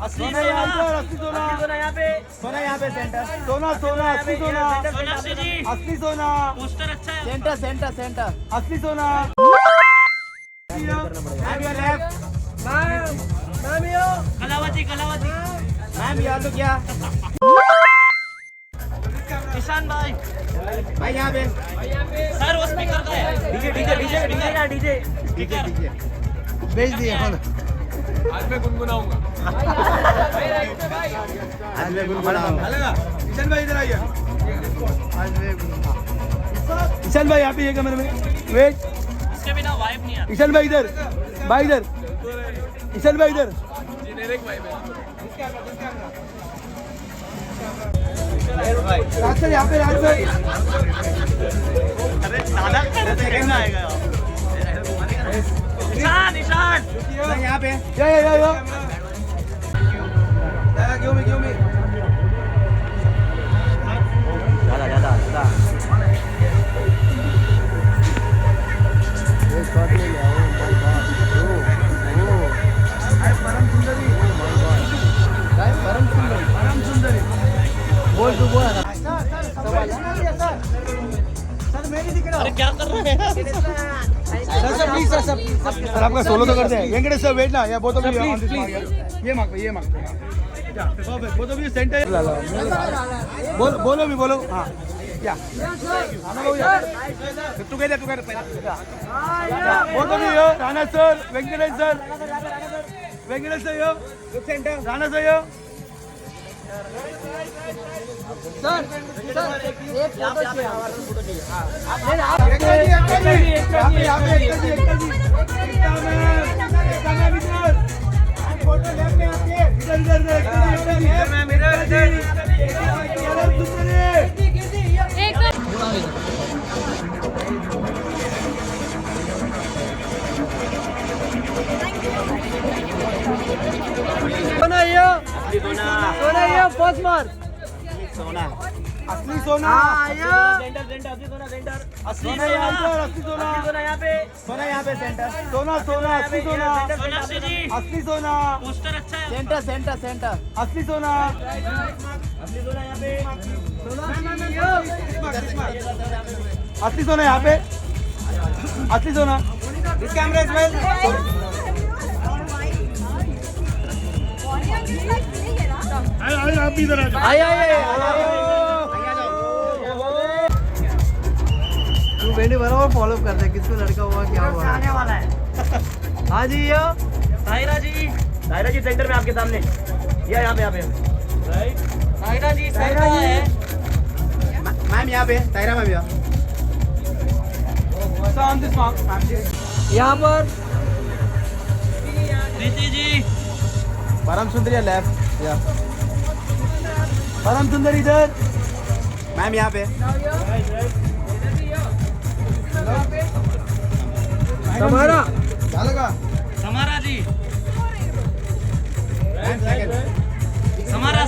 असली सोना यहाँ पे, सोना यहाँ पे सेंटर, सोना असली सोना, सोनाक्षी जी असली सोना, पोस्टर अच्छा है। सेंटर असली सोना। कलावती मैम यार तो क्या ईशान भाई भाई यहाँ पे सर वो स्पीकर का है। डीजे भेज दिए आज मैं गुनगुनाऊंगा। ईशान भाई इधर आइए। ईशान भाई यहाँ पे ये कैमरे में वेट। इसके बिना वाइब नहीं आता। ईशान भाई इधर, ईशान भाई इधर। जेनेरिक वाइब है। राज सर यहाँ पे, राज सर। अरे दादा कैसे आएगा ईशान यहाँ पे या क्यों में ज्यादा परम सुंदरी बोल अरे क्या कर रहे हैं सर प्लीज सर आपका सोलो तो करते हैं। वेंकटेश सर वेट ना, या बोथ ऑफ यू ये मांग बोथ ऑफ यू सेंटर। बोलो हाँ या तू कह both of you Rana sir, Venkatesh sir yo centre, Rana sir yo sir एक फोटो सोना पोस्ट मार असली सोना असली सोना यहाँ पे सोना यहाँ पे सेंटर, असली सोना, सोनाक्षी जी असली सोना, पोस्टर अच्छा है। सेंटर असली सोना, यहाँ पे असली सोना यहाँ पे, असली सोना। इस कैमरे में आप भी इधर आ जाओ। तू वीडियो बनाओ, फॉलो कर दे किसको लड़का हुआ क्या हुआ आने वाला है। हाँ जी यो ताहिरा जी सेंटर में आपके सामने या यहाँ पे राइट। ताहिरा जी सर कहाँ है? मैम यहाँ पे ताहिरा मैम यहाँ पर प्रीति जी परम सुंदरी लेफ्ट या परम सुंदर इधर। मैम यहाँ पे Samara Samara ji Samara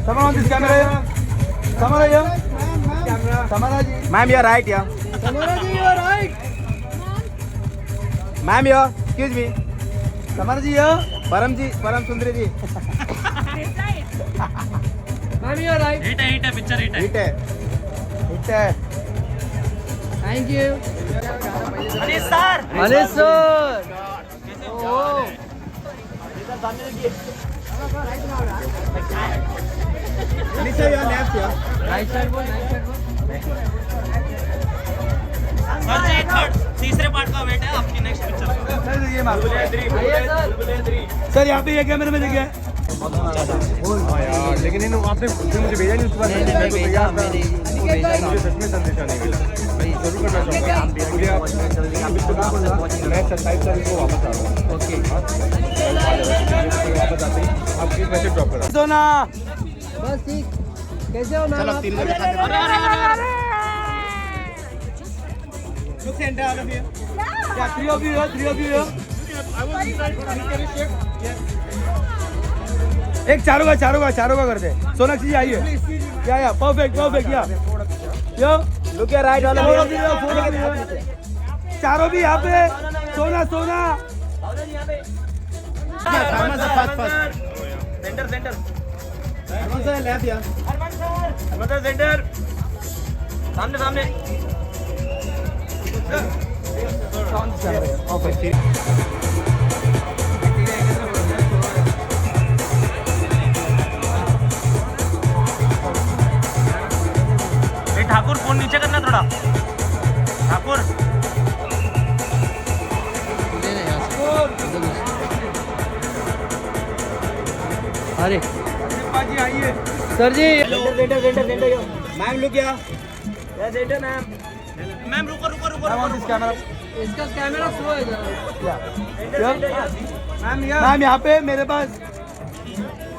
Samara this camera Samara ji ma'am या राइट या Samara ji your right ma'am या एक्सक्यूज मी समारा जी यो Param Sundari ji ma'am your right. Hit है पिक्चर हिट हिट है thank you Anish sir right side बोल सर जी तीसरे पार्ट का वेट है आपकी नेक्स्ट पिक्चर। ये सर यहाँ पे ये कैमरे में देखिए। यार लेकिन आपने मुझे भेजा नहीं, उसके बाद मुझे सच में संदेशा नहीं मिला। जरूर करना चाहूँगा। मैं 27 तारीख को वापस आ रहा हूँ। ओके वापस आते ही आप एक मैसेज ड्रॉप करा। सोना बस ठीक कैसे हो मैम? थ्री ऑफ यू एक चारों का करते। सोनाक्षी जी आइए। या परफेक्ट या यो लुक या राइट वाला चारों भी यहाँ पे सोना सोना भावना जी यहाँ पे centre centre Harman sir left या हरमन सर सेंटर सामने सामने ठाकुर फोन नीचे करना थोड़ा ठाकुर अरे जी आइए sir ji centre centre centre ma'am look या सेंटर मैम मैम रुको रुको रुको कैमरा इसका कैमरा स्लो है जरा। मैम यहाँ पे मेरे पास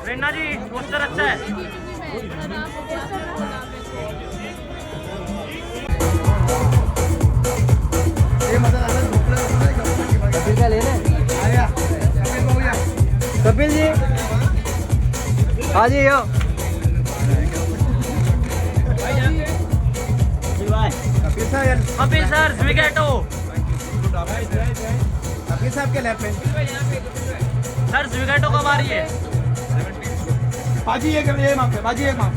प्रेरणा जी पोस्टर अच्छा है ये मतलब कपिल का लेना है? आया कपिल जी हाँ जी यो कपिल सर स्विगेटो कपिल साहब के लेफ्ट में सर स्विगेटो कब आ रही है बाजी ये माफ है बाजी एक माफ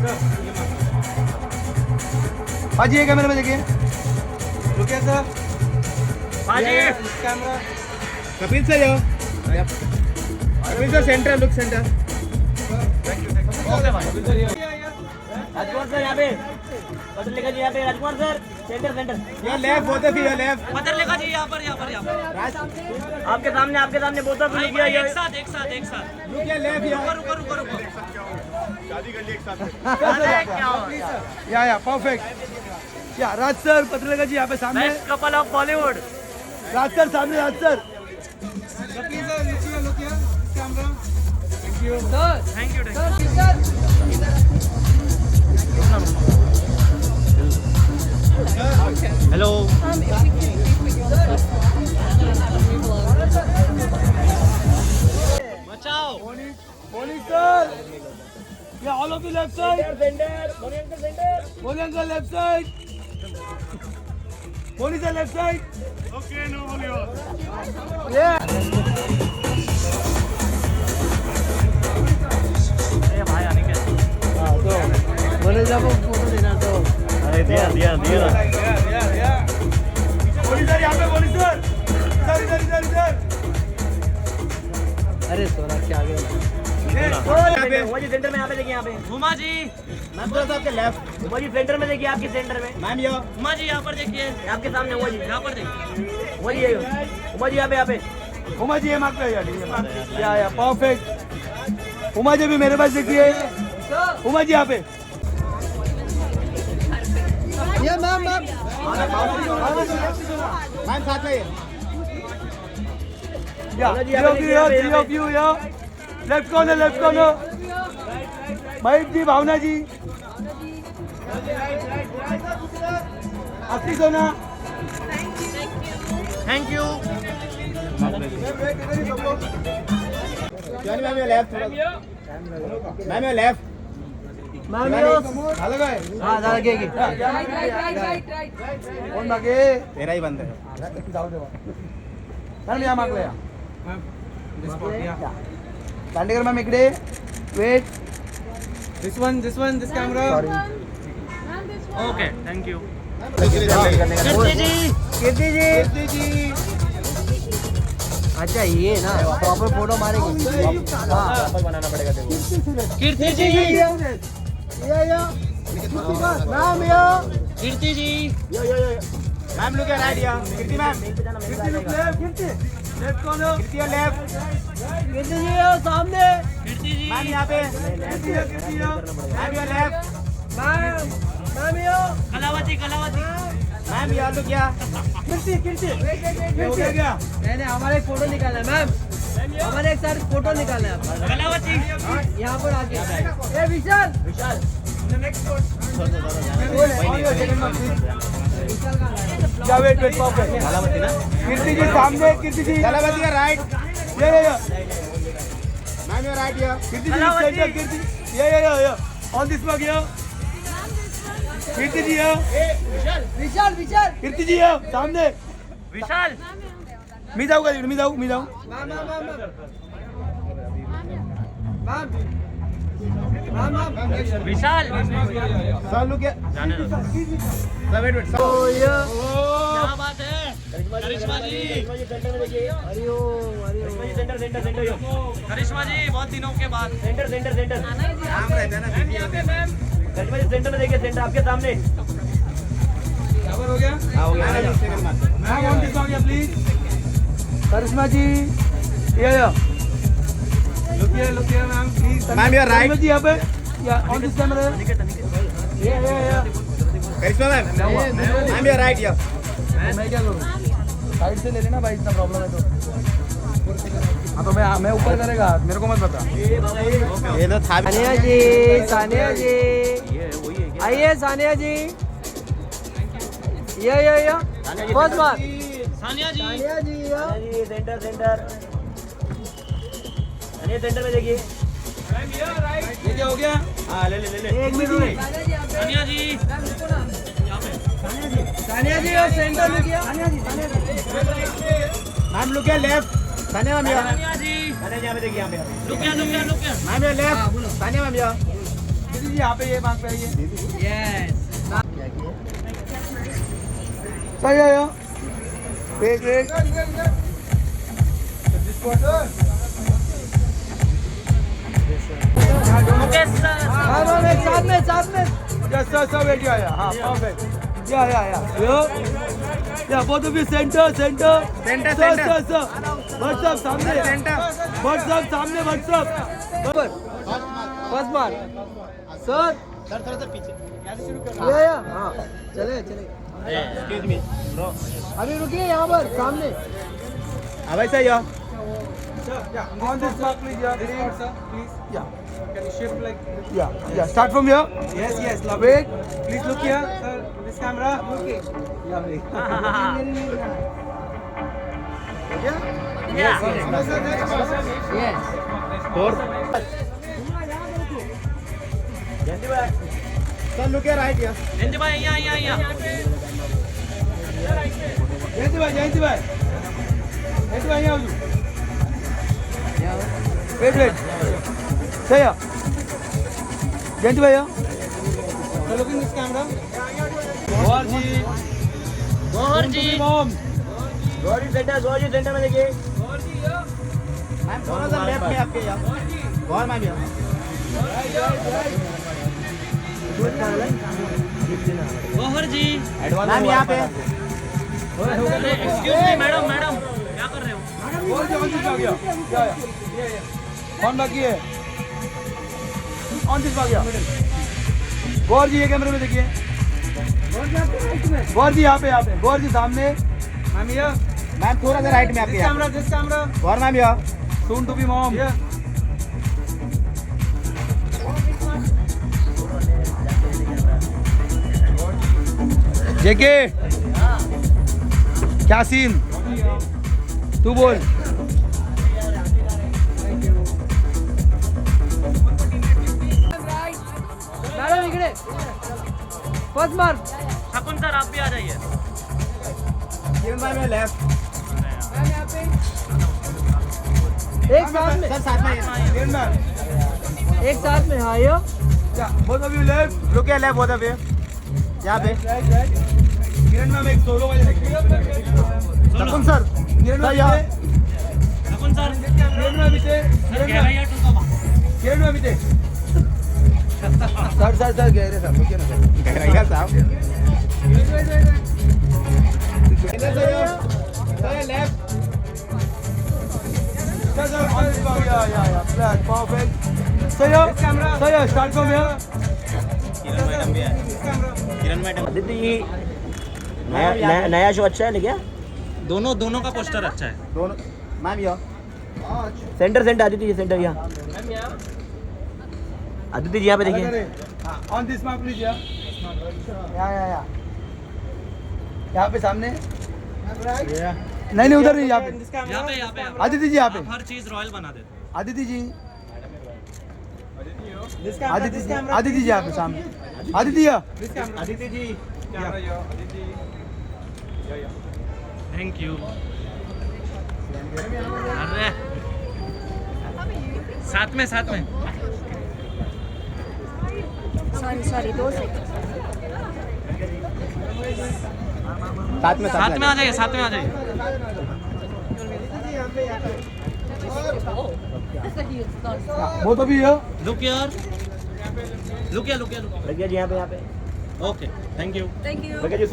बाजी ये कैमरे में देखिए रुकिए सर बाजी camera Kapil sir yo Kapil sir centre look centre Rajkumar sir यहाँ पे पत्रलेखा जी यहाँ पे Rajkumar sir centre centre your left both of your left Patralekha ji यहाँ पर आपके सामने बोथ ऑफ यू एक साथ लुक योर लेफ्ट रुको या परफेक्ट या राज सर पत्रलेखा जी यहाँ पे सामने best couple of Bollywood Raj sir सामने Raj sir thank you hello बचाओ मोनी सर या all of the left side centre Moni uncle left side Moni sir left side okay no बोलियो भाई आने के हाँ तो बोले जब फोटो देना तो अरे दिया मोनी सर यहाँ पे मोनी सर इधर अरे सोना क्या गया सेंटर में यहाँ पे देखिए यहाँ पे उमा जी मैम साहब के लेफ्ट उमा जी सेंटर में देखिए आपके सेंटर में मैम यो उमा जी यहाँ पर देखिए आपके सामने उमा जी यहाँ पर देखिए उमा जी उमा जी यहाँ पे उमा जी ये मार्क पे या परफेक्ट उमा जी भी मेरे पास देखिए उमा जी यहाँ पे ये मैम मैम साथ में लेफ्ट कॉर्नर महेश जी भावना जी अस्सी सोना thank you ma'am left ma'am यो झालं काय हाँ जरा घे कोण मागे तेराही बंद आहे जाऊ दे मॅम या मागले या दांडेकर मॅम इकडे wait this camera okay thank you Kirti ji अच्छा ये ना प्रॉपर फोटो मारेंगे वापस बनाना पड़ेगा देखो कीर्ति जी मैम यो कीर्ति जी मैम लुक राइट या कीर्ति मैम कीर्ति लुक लेफ्ट कॉर्नर कीर्ति लेफ्ट कीर्ति जी यो सामने कीर्ति जी मैम यहाँ पे कीर्ति मैम यो लेफ्ट मैम यो कलावती मैम यहाँ लुक या कीर्ति हो गया क्या नहीं हमारे एक फोटो निकालना है मैम हमारे एक साथ फोटो निकालना है कलावती यहाँ पर आके ए विशाल या वेट परफेक्ट कलावती ना कीर्ति जी सामने कीर्ति जी कलावती का राइट ये मैम योर राइट या कीर्ति जी सेंटर कीर्ति ये ऑन दिस मार्क या कीर्ति जी या विशाल कीर्ति जी या सामने विशाल मी जाऊ का तिकडे मी जाऊ मैम विशाल सर लुक जाने दो सर वेट वेट क्या बात है करिश्मा जी सेंटर में देखिए हरिओम करिश्मा जी सेंटर सेंटर सेंटर करिश्मा जी बहुत दिनों के बाद सेंटर सेंटर सेंटर काम रहता है ना यहाँ पे मैम करिश्मा जी सेंटर में देखिए सेंटर आपके सामने बराबर हो गया हाँ हो गया मैम ऑन दिस गया प्लीज करिश्मा जी ये look here ma'am please ma'am you are right जी यहां पे या ऑन दिस कैमरा ये Karishma ma'am ma'am you are right या मैं क्या करूं साइड से ले लेना भाई इतना प्रॉब्लम है तो हाँ तो मैं ऊपर करेगा मेरे को मत बता ये ना था सानिया जी आइए सानिया जी ये फर्स्ट बार सानिया जी सानिया जी सेंटर सेंटर सेंटर में देखिए ये क्या हो गया हाँ ले ले ले ले एक मिनट सानिया जी सानिया जी और सेंटर में किया ma'am look here left Sania ma'am या सानिया जी यहाँ पे देखिए यहाँ पे लुकिया मैम या लेफ्ट सानिया मैम या दीदी यहां पे ये मांग पे आइए यस सही है या वेट मुकेश सर मैम एक साथ में यस सर वेट या हां परफेक्ट या both of you center WhatsApp सामने WhatsApp सामने WhatsApp फर्स्ट बार सर पीछे कैसे शुरू करना या हाँ चले एक्सक्यूज मी ब्रो अभी रुकिए यहाँ पर सामने अब ऐसा या on this mark please yeah please yeah can you shift like yeah start from here yes love wait please look here sir this camera okay lovely Yeah. Yes four sir look here right here जयंती भाई यहाँ जयंती भाई यहाँ हो wait सही है जयंती भैया look in this camera Gaur ji Gauri centre में देखिए मैम थोड़ा सा लेफ्ट में आपके यहाँ गौर मैम यहाँ गौहर जी मैम यहाँ पे एक्सक्यूज मी मैडम क्या कर रहे हो कौन बाकी है ऑन दिस बाकी गौर जी ये कैमरे में देखिए गौर जी यहाँ पे गौर जी सामने मैम ये मैम थोड़ा सा राइट में आपके दिस कैमरा गौर मैम या सून टू बी मॉम जेके क्या सीन तू बोल मैडम इकडे फर्स्ट मार्क शकुन सर आप भी आ जाइए लेफ्ट एक साथ में एक साथ में हाँ यो both of you left look at left both of you यहाँ पे किरण मैम एक सोलो वाले देखिए शकुन सर किरण मैम यहाँ शकुन सर किरण मैम इसे किरण मैम इसे सर गहरे साहब रुकिए ना गहरा साहब लेफ्ट सर परफेक्ट सही है start from here Aditya ji नया शो अच्छा है क्या दोनों का पोस्टर अच्छा है दोनों मैम यहाँ सेंटर आदित्य जी सेंटर यहाँ आदित्य जी यहाँ पे देखिए ऑन दिस मार्क प्लीज या यहाँ पे सामने नहीं उधर नहीं यहाँ पे यहाँ पे आदित्य जी यहाँ पे आप हर चीज रॉयल बना देते आदित्य जी आदित्य जी यहाँ पे सामने आदित्य आदित्य जी थैंक यू। अरे साथ में सॉरी 2 सेकंड। साथ में आ जाइए, साथ में आ जाइए। वो तो भी है। Look here. लगे जी यहाँ पे। Okay, thank you. लगे जी।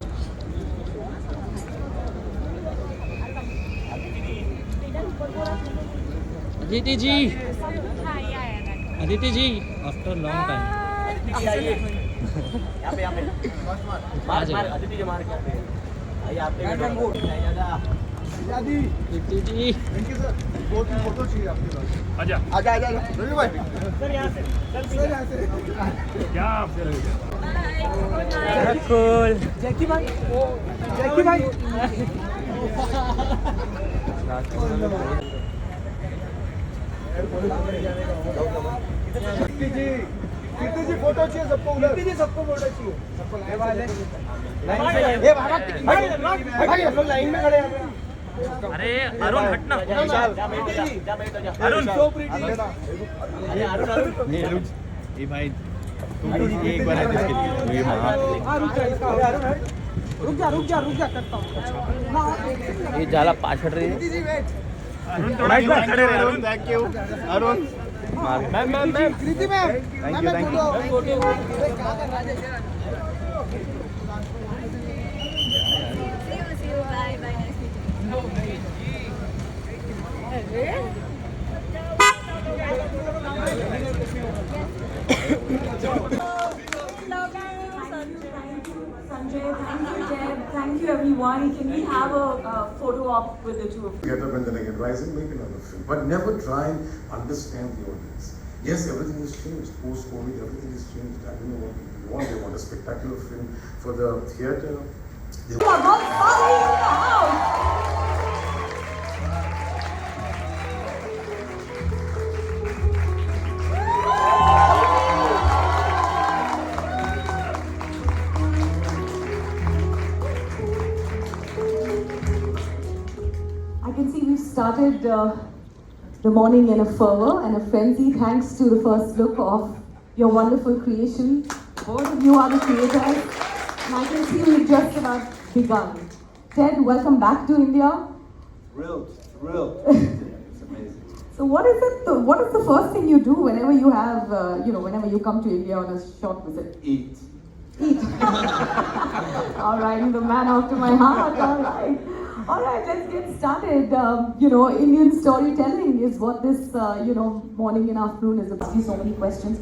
अदिति जी आफ्टर लॉन्ग टाइम। यहाँ पे मार अदिति जी मार के आइए आपके अदिति जी फोटो चाहिए आपके पास। आजा रवि भाई सर यहाँ से क्या कूल। जैकी भाई कीर्ति जी फोटो चाहिए सबको। कीर्ति जी सबको फोटो चाहिए। सबको लाइन में लाइन में खड़े हैं। अरे अरुण हटना। अरुण ये भाई तुम एक बार ये रुक जा करता हूँ। ये जाला पाछड़ रही है। अरुण थोड़ा खड़े रहे। Arun thank you. Arun ma'am Kriti ma'am thank you See you. Bye. Nice meeting Thank you everyone. Can we have a photo op with the two of you? Get up and then again rise and make another film. But never try and understand the audience. Yes, everything has changed. Post-COVID, everything has changed. I don't know what people want. They want a spectacular film for the theatre. They Come on, Bali in the house! I can see we've started the morning in a fervor and a frenzy thanks to the first look of your wonderful creation. Both of you are the creators and I can see we've just about begun. Ted, welcome back to India. Thrilled. It's amazing. So what is the first thing you do whenever you have, whenever you come to India on a short visit? Eat. Eat. All right, the man after my heart, all right. All right, let's get started. Indian storytelling is what this, morning and afternoon is about. So many questions.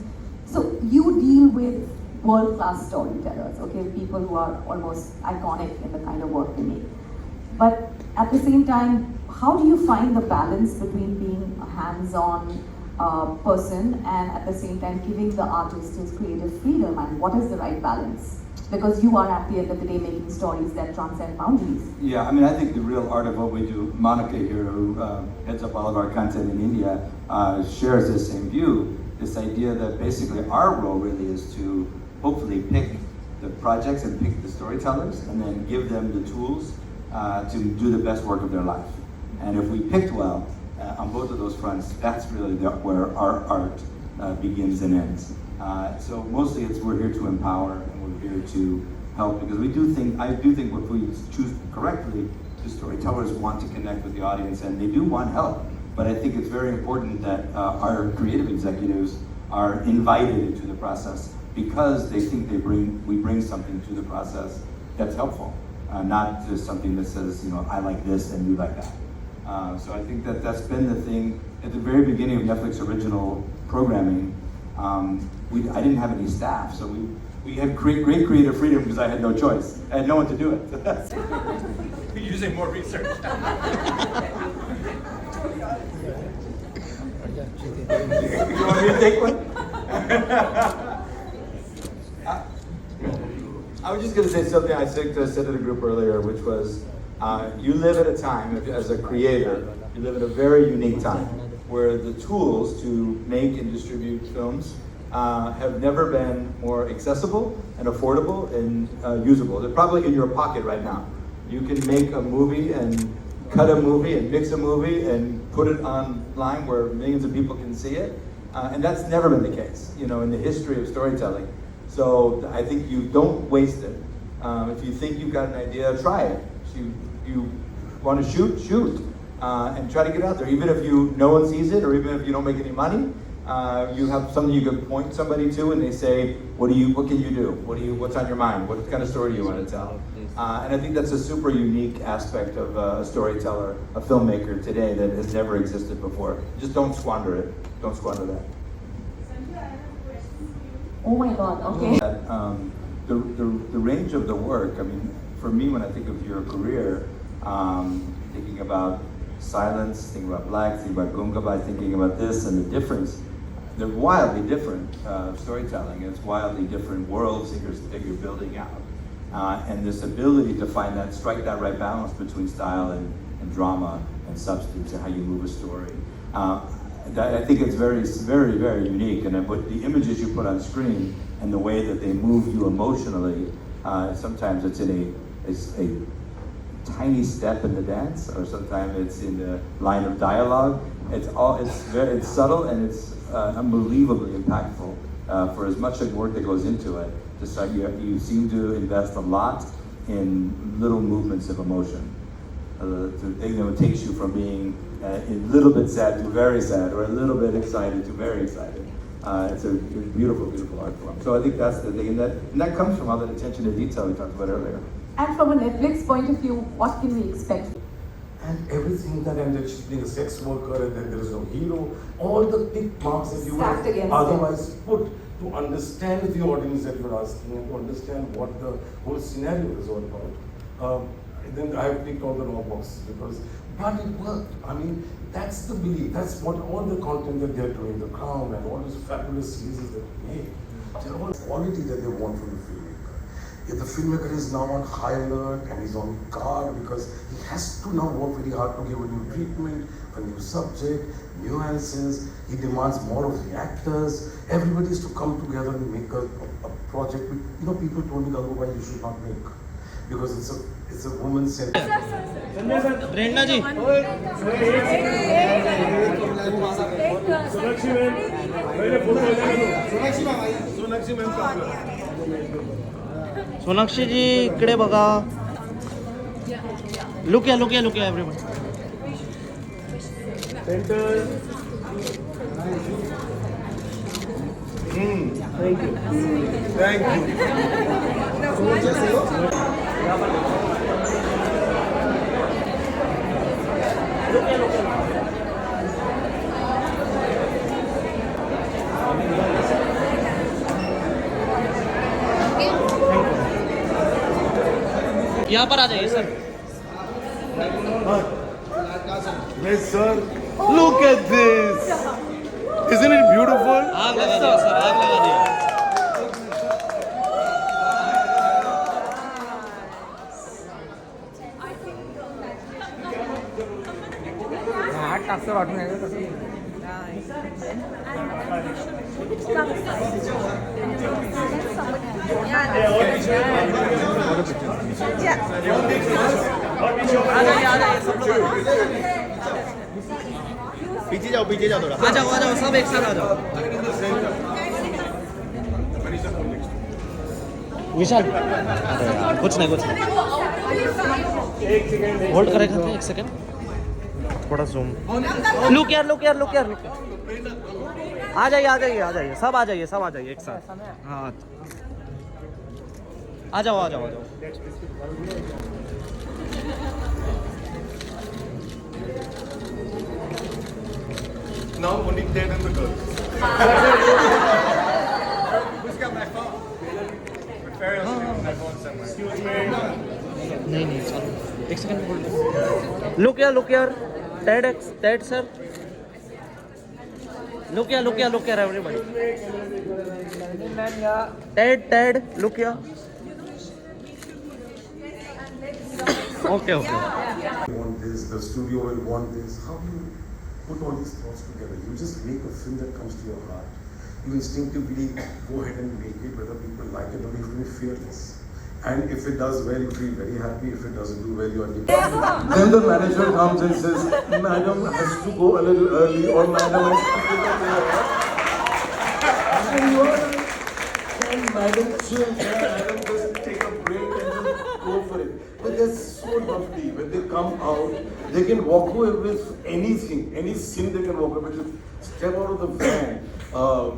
So you deal with world-class storytellers, okay? People who are almost iconic in the kind of work they make. But at the same time, how do you find the balance between being a hands-on person and at the same time giving the artist his creative freedom, and what is the right balance? Because you are at the end of the day making stories that transcend boundaries. Yeah, I think the real art of what we do, Monica here, who heads up all of our content in India, shares this same view. This idea that basically our role really is to hopefully pick the projects and pick the storytellers and then give them the tools to do the best work of their life. And if we picked well on both of those fronts, that's really where our art begins and ends. So mostly we're here to empower and we're here to help, because I do think if we choose correctly, the storytellers want to connect with the audience and they do want help. But I think it's very important that our creative executives are invited into the process because they think we bring something to the process that's helpful, not just something that says, I like this and you like that. So I think that's been the thing at the very beginning of Netflix original programming. I didn't have any staff, so we had great creative freedom because I had no choice. I had no one to do it. We're using more research. You want me to take one? I was just going to say something I said to the group earlier, which was, you live at a time, as a creator, you live at a very unique time, where the tools to make and distribute films have never been more accessible and affordable and usable. They're probably in your pocket right now. You can make a movie and cut a movie and mix a movie and put it online where millions of people can see it. And that's never been the case, you know, in the history of storytelling. So I think you don't waste it. If you think you've got an idea, try it. You want to shoot. And try to get out there. Even if no one sees it, or even if you don't make any money, you have something you can point somebody to, and they say, what can you do? What's on your mind? What kind of story do you want to tell? And I think that's a super unique aspect of a storyteller, a filmmaker today that has never existed before. Just don't squander it. Don't squander that. Oh my God, okay. The range of the work, I mean, for me, when I think of your career, thinking about silence, thinking about black, thinking about Gungaba, thinking about this and the difference. They're wildly different storytelling. It's wildly different worlds that you're building out. And this ability to strike that right balance between style and drama and substance and how you move a story. I think it's very, very, very unique. And the images you put on screen and the way that they move you emotionally, sometimes it's in a tiny step in the dance, or sometimes it's in the line of dialogue. It's subtle and it's unbelievably impactful for as much work that goes into it. You seem to invest a lot in little movements of emotion. It takes you from being a little bit sad to very sad, or a little bit excited to very excited. It's a beautiful, beautiful art form. So I think that's the thing, and that comes from all that attention to detail we talked about earlier. And from a Netflix point of view, what can we expect? And everything that ended, she's being a sex worker, and then there is no hero. All the tick marks that you would otherwise put to understand the audience that you're asking and to understand what the whole scenario is all about. Then I have ticked all the wrong boxes but it worked. I mean, that's the belief. That's what all the content that they're doing, The Crown and all those fabulous series that they make. They're all quality that they want from the filmmaker. If the filmmaker is now on high alert and he's on guard because he has to now work very hard to give a new treatment, a new subject, nuances. He demands more of the actors. Everybody is to come together and make a project. People told me the other way you should not make because it's a woman-centered. Brenda ji. Sonakshi ji इकडे बघा. Look या everyone. Thank you. यहाँ पर आ जाइए sir. Yes, sir. Look at this. Isn't it beautiful? आग लगा दिया sir, आग लगा दिया. पीछे जाओ थोड़ा. आ जाओ सब एक साथ आ जाओ. विशाल कुछ नहीं होल्ड करेगा एक सेकंड. थोड़ा जूम. लुक यार. आ जाइए सब आ जाइए एक साथ. हाँ आ जाओ. Now only Ted and the girls. Who's got my phone? Farrell's got my phone somewhere. Excuse me. नहीं सर एक सेकंड होल्ड. लुक यार. Ted sir. Look here, everybody. Ted, look here. Okay. You want this, the studio will want this. How do you put all these thoughts together? You just make a film that comes to your heart. You instinctively go ahead and make it, whether people like it or not. You have to be fearless. And if it does well, you feel very happy. If it doesn't do well, you are depressed. Then the manager comes and says, "Madam has to go a little early," or "Madam has to go there." And madam chill, madam just take a break and just go for it. But they're so lovely. When they come out, they can walk away with anything, any sin they can walk away with. Step out of the van.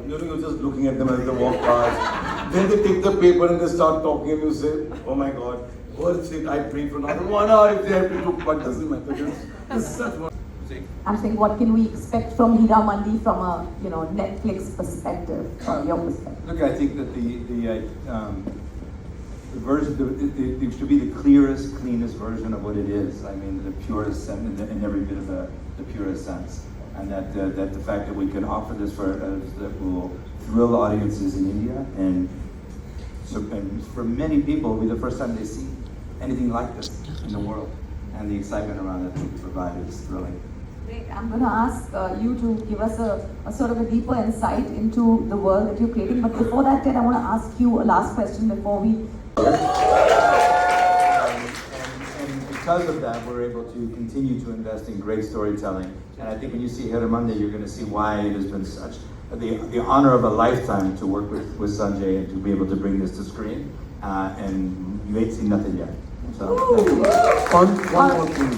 You're just looking at them as they walk past. Then they take the paper and they start talking and you say, "Oh my God, worth it, I pray for another 1 hour if they have to do, but doesn't matter." Just such one. I'm saying, what can we expect from Hira Mandi from a Netflix perspective, from your perspective? Look, I think that the version, it should be the clearest, cleanest version of what it is. I mean, the purest sense, in every bit of the purest sense. And that the fact that we can offer this that will thrill audiences in India, and for many people, it'll be the first time they see anything like this in the world. And the excitement around it that we provide is thrilling. Great. I'm going to ask you to give us a sort of a deeper insight into the world that you're creating. But before that, Ted, I want to ask you a last question before we... And because of that, we're able to continue to invest in great storytelling. And I think when you see Hira Mandi, you're going to see why it has been such the honor of a lifetime to work with Sanjay and to be able to bring this to screen. And you ain't seen nothing yet. So, One more thing.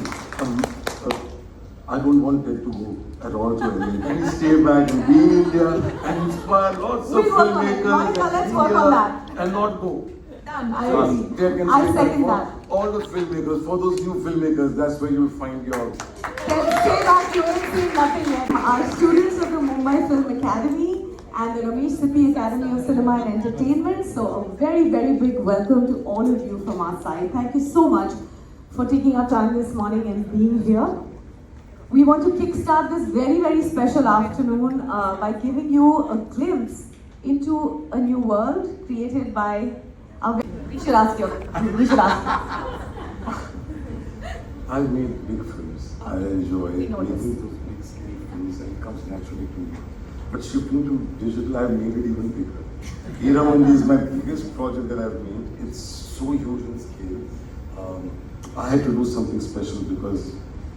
I don't want Ted to go at all to LA. Can he stay back and be in India and inspire lots of filmmakers Let's work on that. And not go? Done. I second that. All the filmmakers, for those new filmmakers, that's where you'll find your... Stay back, you ain't seen nothing yet. Our students of the Mumbai Film Academy and the Ramesh Sippy Academy of Cinema and Entertainment. So a very, very big welcome to all of you from our side. Thank you so much for taking our time this morning and being here. We want to kickstart this very, very special afternoon by giving you a glimpse into a new world created by our... We should ask you. We should ask you. I've made big films. I enjoy making those big scale films and it comes naturally to me. But shifting to digital, I've made it even bigger. Hira Mandi is my biggest project that I've made. It's so huge in scale. I had to do something special because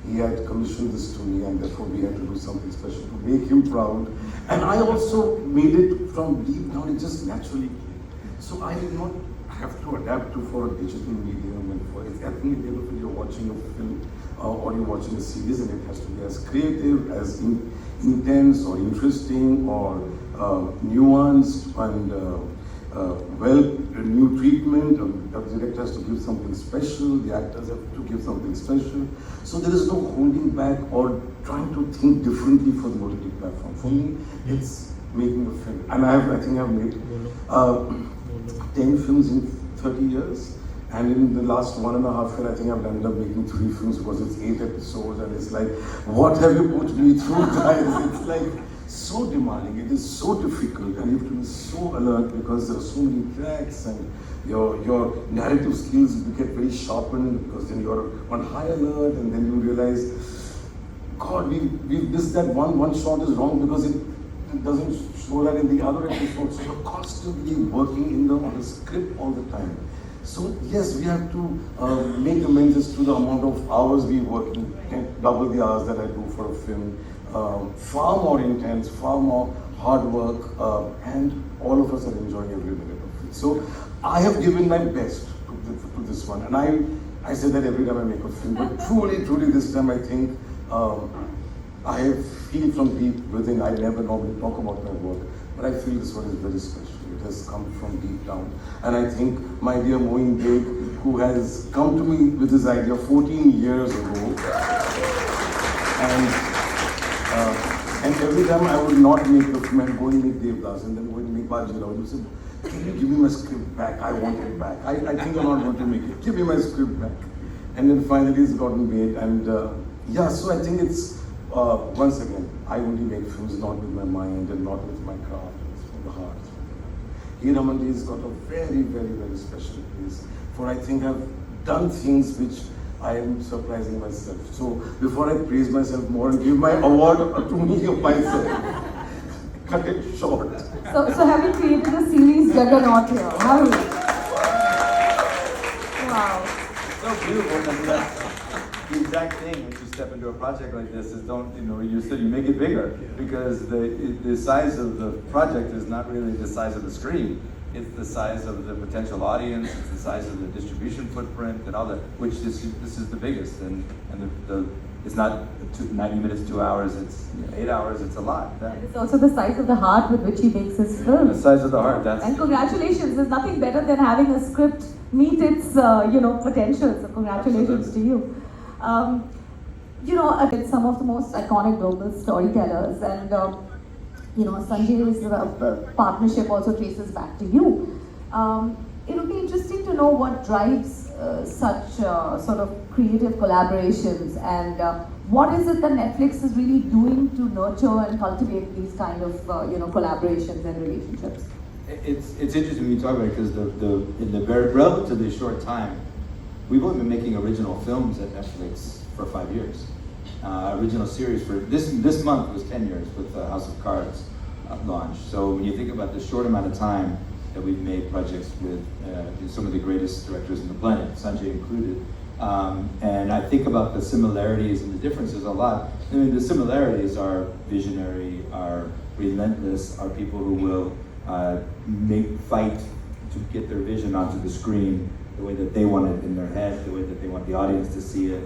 he had commissioned this to me and therefore we had to do something special to make him proud. And I also made it from deep down, it just naturally came. So I did not have to adapt to for a digital medium and for it. At any level when you're watching a film or you're watching a series and it has to be as creative, as intense or interesting or nuanced and new treatment. The director has to give something special, the actors have to give something special. So there is no holding back or trying to think differently for the OTT platform. For me, it's making a film. And I think I've made 10 films in 30 years. And in the last 1.5 years, I think I've ended up making 3 films because it's 8 episodes and it's like, what have you put me through, guys? It's like so demanding, it is so difficult and you have to be so alert because there are so many tracks and your narrative skills get very sharpened because then you're on high alert and then you realize, God, that one shot is wrong because it doesn't show that in the other episode. So you're constantly working on the script all the time. So yes, we have to make amends to the amount of hours we work, double the hours that I do for a film. Far more intense, far more hard work, and all of us are enjoying every minute of it. So I have given my best to this one, and I say that every time I make a film, but truly this time I think I feel from deep within. I never normally talk about my work, but I feel this one is very special. It has come from deep down, and I think my dear Moin Beg, who has come to me with this idea 14 years ago, and every time I would not make the film and go and make Devdas and then go and make Bajirao, and you said, can you give me my script back? I want it back. I think I'm not going to make it. Give me my script back. And then finally it's gotten made. And yeah, so I think it's, once again, I only make films not with my mind and not with my craft, it's from the heart. Hira Mandi has got a very, very, very special place. For I think I've done things which I am surprising myself. So before I praise myself more and give my award to me of myself, cut it short. So have you created the series Juggernaut here? Have you? Wow. So beautiful. I mean, that's the exact thing when you step into a project like this is don't, you make it bigger because the size of the project is not really the size of the screen. It's the size of the potential audience, it's the size of the distribution footprint and all that, which this is the biggest. And it's not 90 minutes, 2 hours, it's 8 hours, it's a lot. It's also the size of the heart with which he makes his film. The size of the heart, that's... And congratulations, there's nothing better than having a script meet its, potential. So congratulations to you. It's some of the most iconic global storytellers and, Sanjay's partnership also traces back to you. It would be interesting to know what drives such sort of creative collaborations and what is it that Netflix is really doing to nurture and cultivate these kind of, collaborations and relationships? It's interesting when you talk about it because in the very relatively short time, we've only been making original films at Netflix for 5 years. Original series for this month was 10 years with House of Cards launch. So when you think about the short amount of time that we've made projects with some of the greatest directors on the planet, Sanjay included, and I think about the similarities and the differences a lot. I mean, the similarities are visionary, are relentless, are people who will fight to get their vision onto the screen the way that they want it in their head, the way that they want the audience to see it,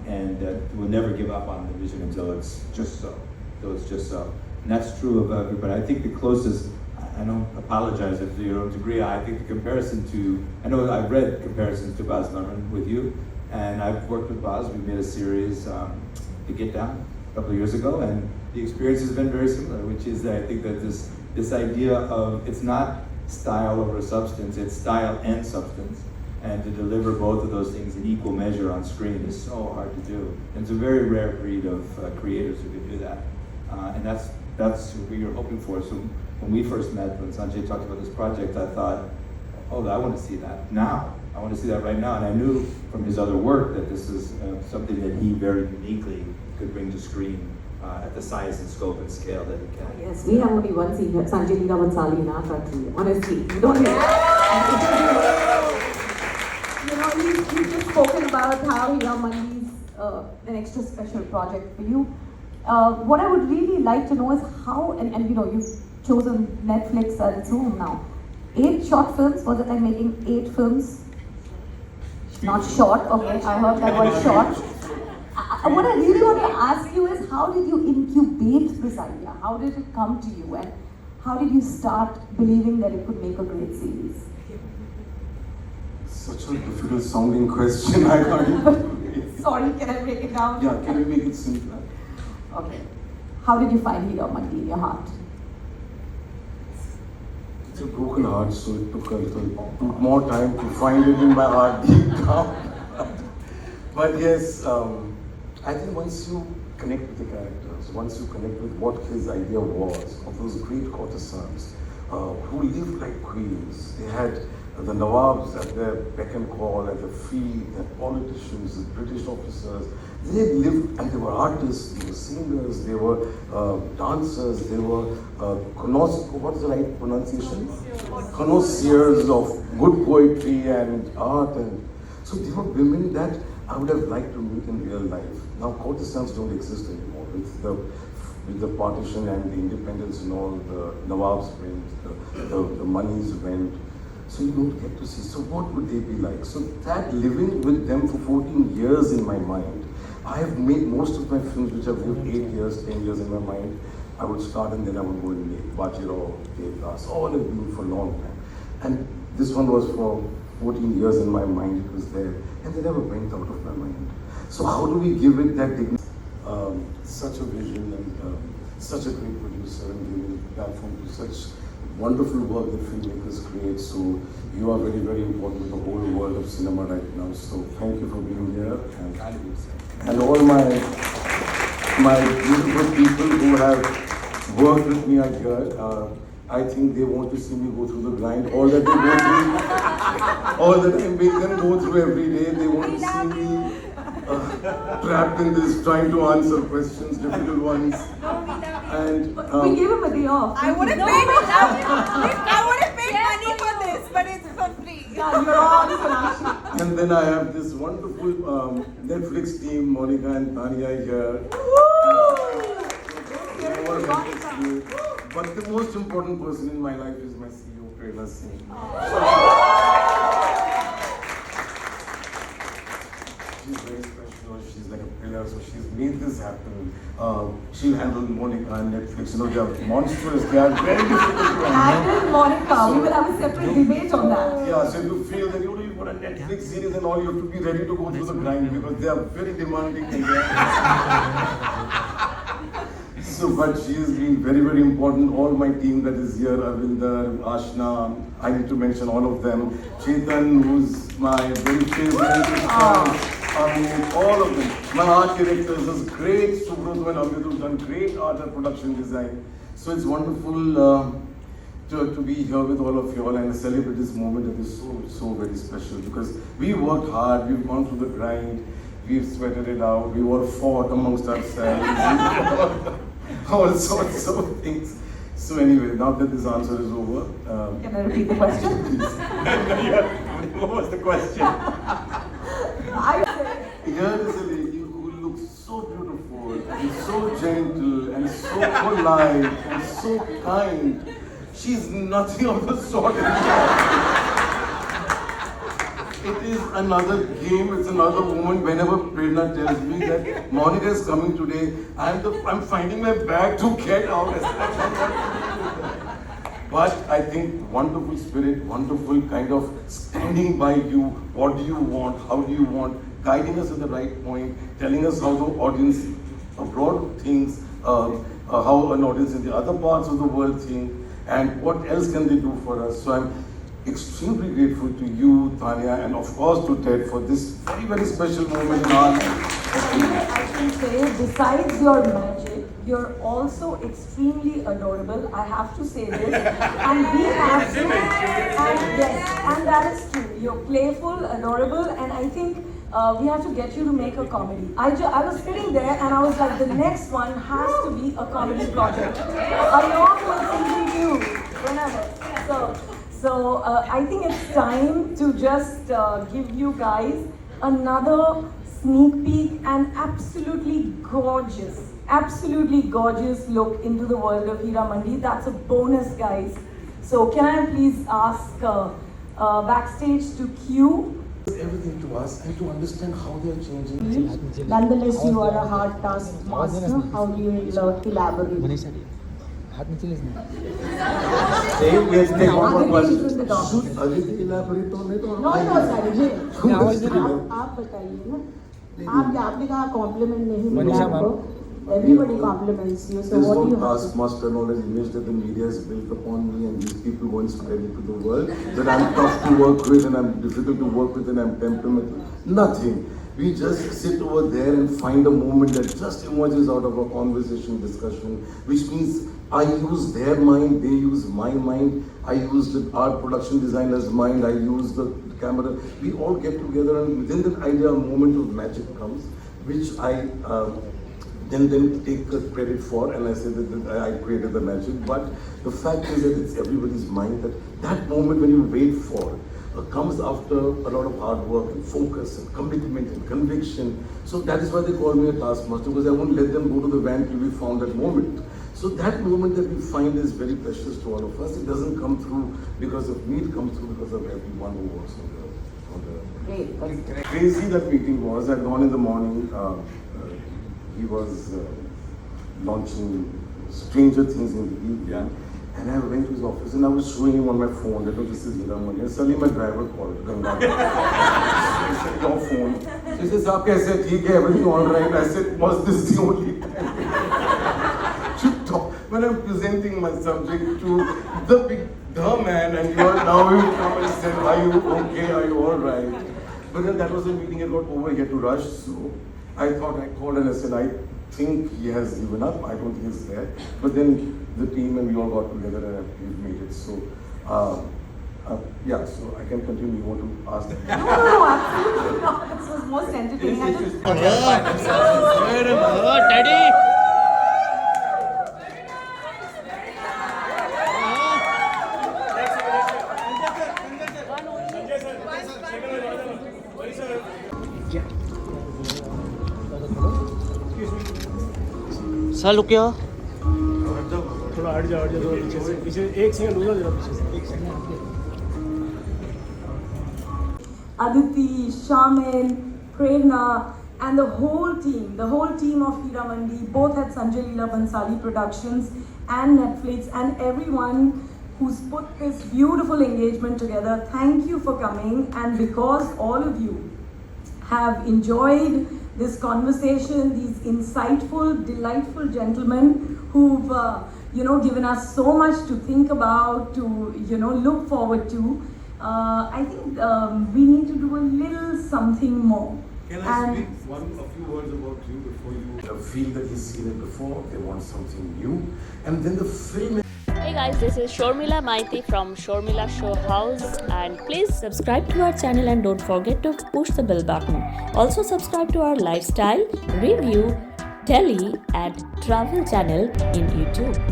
and will never give up on the vision until it's just so. And that's true of everybody. I think the closest, I don't apologize if you don't agree, I think the comparison to, I know I've read comparisons to Baz Luhrmann with you, and I've worked with Baz. We made a series, The Get Down, a couple of years ago, and the experience has been very similar, which is that I think that this idea of, it's not style over substance, it's style and substance. And to deliver both of those things in equal measure on screen is so hard to do. And it's a very rare breed of creators who can do that. And that's what you're hoping for. So when we first met, when Sanjay talked about this project, I thought, oh, I want to see that now. I want to see that right now. And I knew from his other work that this is something that he very uniquely could bring to screen at the size and scope and scale that he can. Yes, we have only one scene here, Sanjay Leela Bhansali in our country. Honestly, you don't hear. You've just spoken about how Hira Mandi is an extra special project for you. What I would really like to know is how, and you've chosen Netflix as its home now. 8 short films, was it like making 8 films? Not short, okay, I heard that word short. What I really want to ask you is how did you incubate this idea? How did it come to you and how did you start believing that it could make a great series? Such a difficult sounding question, I can't. Sorry, can I break it down? Yeah, can we make it simpler? Okay. How did you find Hira Mandi in your heart? It's a broken heart, so it took a little more time to find it in my heart deep down. But yes, I think once you connect with the characters, once you connect with what his idea was of those great courtesans who lived like queens, they had the Nawabs at their beck and call, at their feet, the politicians, the British officers. They lived, and they were artists, they were singers, they were dancers, they were what is the right pronunciation? Connoisseurs of good poetry and art, and so they were women that I would have liked to meet in real life. Now courtesans don't exist anymore. With the partition and the independence and all, the Nawabs went, the monies went. So you don't get to see. So what would they be like? So that living with them for 14 years in my mind, I have made most of my films which have lived 8 years, 10 years in my mind. I would start and then I would go and make Bajirao, Devdas, all have been for a long time. And this one was for 14 years in my mind, it was there. And they never went out of my mind. So how do we give it that dignity? Such a vision and such a great producer and giving platform to such wonderful work that filmmakers create. So you are very, very important to the whole world of cinema right now. So thank you for being here. And all my beautiful people who have worked with me here, I think they want to see me go through the grind. All that they go through, all that I make them go through every day. They want to see me trapped in this, trying to answer questions, difficult ones. And we give him a day off. I would have paid money for this, but it's for free. Yeah, you're all international. And then I have this wonderful Netflix team, Monica and Tanya here. But the most important person in my life is my CEO, Prerna Singh. She's very special. She's like a pillar, so she's made this happen. She'll handle Monica and Netflix. You know, they are monstrous. They are very difficult to handle. And Monica, we will have a separate debate on that. Yeah, so if you feel that you want a Netflix series and all, you have to be ready to go through the grind because they are very demanding. So, but she has been very, very important. All my team that is here, Arvinder, Ashna, I need to mention all of them. Chetan, who's my very favorite. All of them. My art directors, this great Subrata and Amit who've done great art and production design. So it's wonderful to be here with all of you all and celebrate this moment that is so very special because we worked hard, we've gone through the grind, we've sweated it out, we all fought amongst ourselves, all sorts of things. So anyway, now that this answer is over, Can I repeat the question? please. What was the question? Here is a lady who looks so beautiful and so gentle and so polite and so kind. She's nothing of the sort. It is another game, it's another woman. Whenever Prerna tells me that Monica is coming today, I'm finding my bag to get out. But I think wonderful spirit, wonderful kind of standing by you. What do you want? How do you want? Guiding us at the right point, telling us how the audience abroad thinks, how an audience in the other parts of the world think, and what else can they do for us. So I'm extremely grateful to you, Tanya, and of course to Ted for this very, very special moment in our life. I can say, besides your magic, you're also extremely adorable. I have to say this, and we have to, and yes, and that is true. You're playful, adorable, and I think we have to get you to make a comedy. I was sitting there and I was like, the next one has to be a comedy project, along with something new, whenever. So I think it's time to just give you guys another sneak peek and absolutely gorgeous look into the world of Hira Mandi. That's a bonus, guys. So can I please ask backstage to cue Everything to us and to understand how they are changing. Nonetheless, you are a hard task master. How do you elaborate? Yes, take one more question. Should Aditi elaborate on it or No, sir. आप बताइए ना. आपने कहा compliment नहीं मिला आपको. Everybody compliments you. So There's what do you no have? taskmaster knowledge image that the media has built upon me and these people go and spread it to the world. That I'm tough to work with and I'm difficult to work with and I'm temperamental. Nothing. We just sit over there and find a moment that just emerges out of a conversation, discussion, which means I use their mind, they use my mind, I use the art production designer's mind, I use the camera. We all get together and within that idea, a moment of magic comes, which I then take credit for, and I say that I created the magic. But the fact is that it's everybody's mind that moment when you wait for comes after a lot of hard work and focus and commitment and conviction. So that is why they call me a taskmaster, because I won't let them go to the van till we found that moment. So that moment that we find is very precious to all of us. It doesn't come through because of me, it comes through because of everyone who works on the Great. crazy that meeting was. I'd gone in the morning. He was launching Stranger Things in the evening, and I went to his office and I was showing him on my phone that this is Hira Mandi. And suddenly my driver called, Ganga. He said, your phone. So he says, "Aap kaise? Theek hai, everything all right?" I said, was this the only time to talk? When I'm presenting my subject to the man, and now you come and said, are you okay, are you all right? But then that was a meeting, I got over, he had to rush, so I thought I called and I said, I think he has given up, I don't think he's there. But then the team and we all got together and we've made it. So, yeah, so I can continue. You want to ask that? No, absolutely not. This was most entertaining. Sir look here थोड़ा हट जाओ पीछे से पीछे एक second रुको जरा पीछे से Aditi, Shamil, Prerna, and the whole team of Hira Mandi, both at Sanjay Leela Bhansali Productions and Netflix, and everyone who's put this beautiful engagement together. Thank you for coming, and because all of you have enjoyed this conversation, these insightful, delightful gentlemen who've given us so much to think about, to look forward to. I think we need to do a little something more. Can I speak a few words about you before you feel that you've seen it before? They want something new, and then the film. Hey guys, this is Sharmila Maiti from Sharmila Showhouse, and please subscribe to our channel and don't forget to push the bell button. Also subscribe to our lifestyle, review, Delhi and travel channel in YouTube.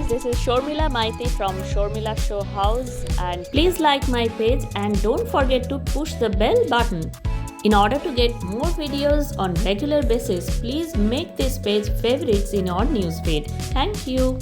This is Sharmila Maiti from Sharmila Showhouse, and please like my page and don't forget to push the bell button. In order to get more videos on regular basis, please make this page favorites in your newsfeed. Thank you.